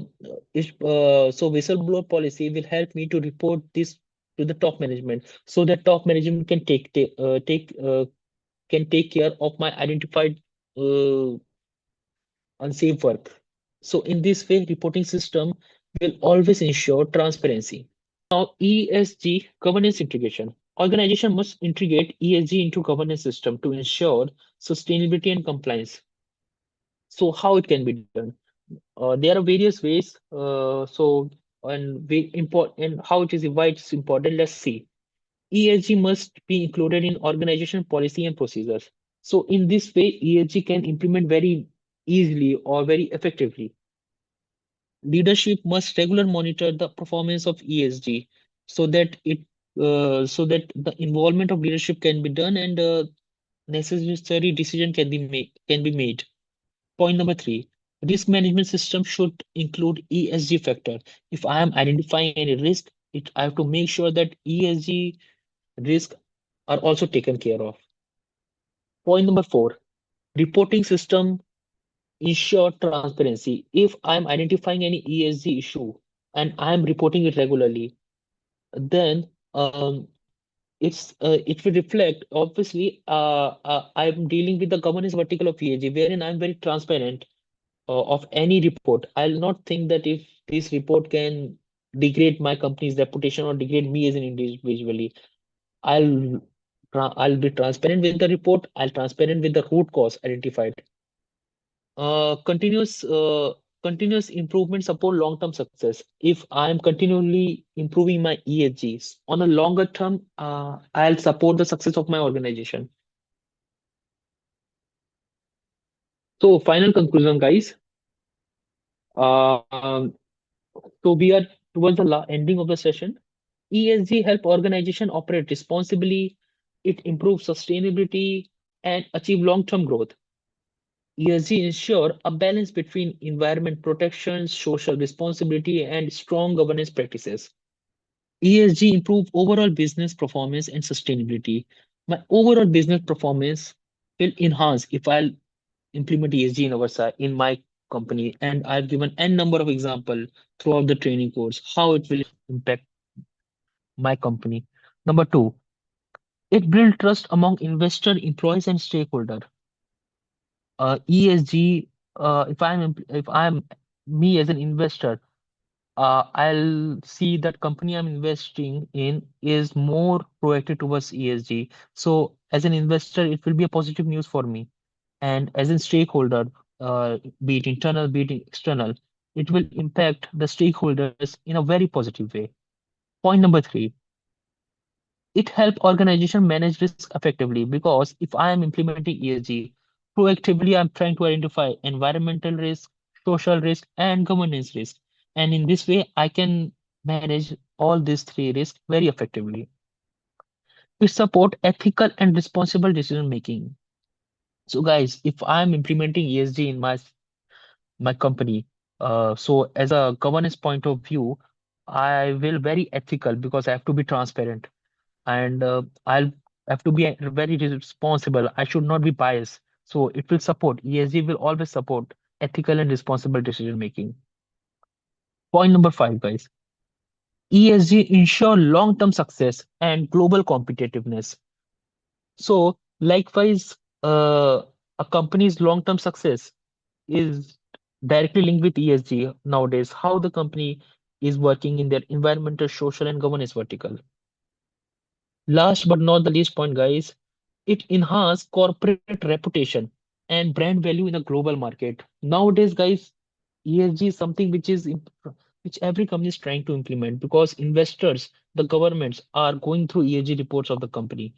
so whistleblower policy will help me to report this to the top management, so that top management can take care of my identified uh, unsafe work. So in this way, reporting system will always ensure transparency. Now, ESG governance integration. Organization must integrate ESG into governance system to ensure sustainability and compliance. So how it can be done? There are various ways. And how it is why it's important. Let's see. ESG must be included in organization policy and procedures. So in this way, ESG can implement very easily or very effectively. Leadership must regular monitor the performance of ESG so that the involvement of leadership can be done and necessary decision can be made. Point number three, Risk management system should include ESG factor. If I am identifying any risk, I have to make sure that ESG risks are also taken care of. Point number four, reporting system ensure transparency. If I am identifying any ESG issue and I am reporting it regularly, then it will reflect. Obviously, I'm dealing with the governance vertical of ESG, wherein I'm very transparent of any report. I'll not think that if this report can degrade my company's reputation or degrade me as an individually. I'll I'll be transparent with the report. I'll transparent with the root cause identified. Uh, continuous uh, Continuous improvement support long-term success. If I'm continually improving my ESGs on a longer term, I'll support the success of my organization. So final conclusion, guys. Um, so we are towards the ending of the session. ESG help organization operate responsibly. It improves sustainability and achieve long-term growth. ESG ensure a balance between environment protection, social responsibility, and strong governance practices. ESG improve overall business performance and sustainability. My overall business performance will enhance if I'll implement ESG in in my company. And I've given n number of example throughout the training course how it will impact my company. Number two, it build trust among investor, employees, and stakeholder. ESG. If I'm me as an investor, I'll see that company I'm investing in is more proactive towards ESG. So as an investor, it will be a positive news for me. And as a stakeholder, be it internal, be it external, it will impact the stakeholders in a very positive way. Point number three, it help organization manage risk effectively because if I am implementing ESG, proactively I'm trying to identify environmental risk, social risk, and governance risk. And in this way, I can manage all these three risks very effectively. To support ethical and responsible decision making. So guys, if I'm implementing ESG in my company, so as a governance point of view, I will very ethical because I have to be transparent and I'll have to be very responsible. I should not be biased. So it will support, ESG will always support ethical and responsible decision making. Point number five, guys. ESG ensure long-term success and global competitiveness. So likewise, a company's long-term success is directly linked with ESG nowadays, how the company is working in their environmental, social, and governance vertical. Last but not the least point, guys, it enhances corporate reputation and brand value in a global market. Nowadays, guys, ESG is something which every company is trying to implement because investors, the governments are going through ESG reports of the company.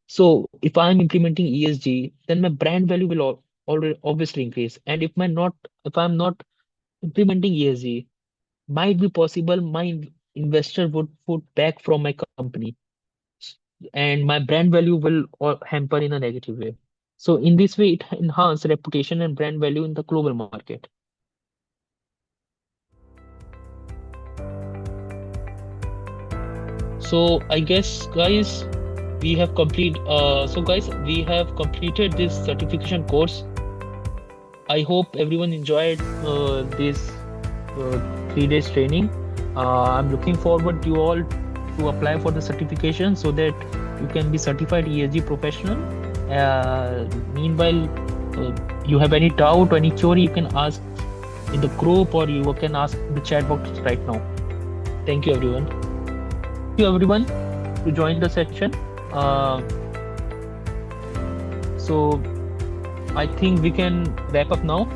So if I'm implementing ESG, then my brand value will already obviously increase. And if I'm not implementing ESG, might be possible investor would put back from my company and my brand value will hamper in a negative way. So in this way, it enhances reputation and brand value in the global market. So I guess, guys, we have completed this certification course. I hope everyone enjoyed this 3 days training. I'm looking forward you all to apply for the certification so that you can be certified ESG professional. Meanwhile, you have any doubt or any query, you can ask in the group or you can ask in the chat box right now. Thank you, everyone. Thank you, everyone, to join the session. So I think we can wrap up now.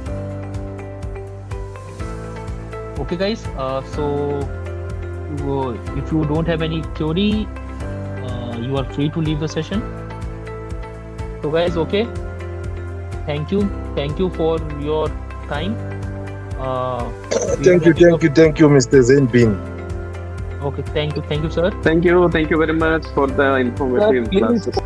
Okay, guys. If you don't have any query, you are free to leave the session. So, guys, okay. Thank you. Thank you for your time. Thank you, Mr. Zainbin. Okay, thank you, sir. Thank you very much for the informative classes.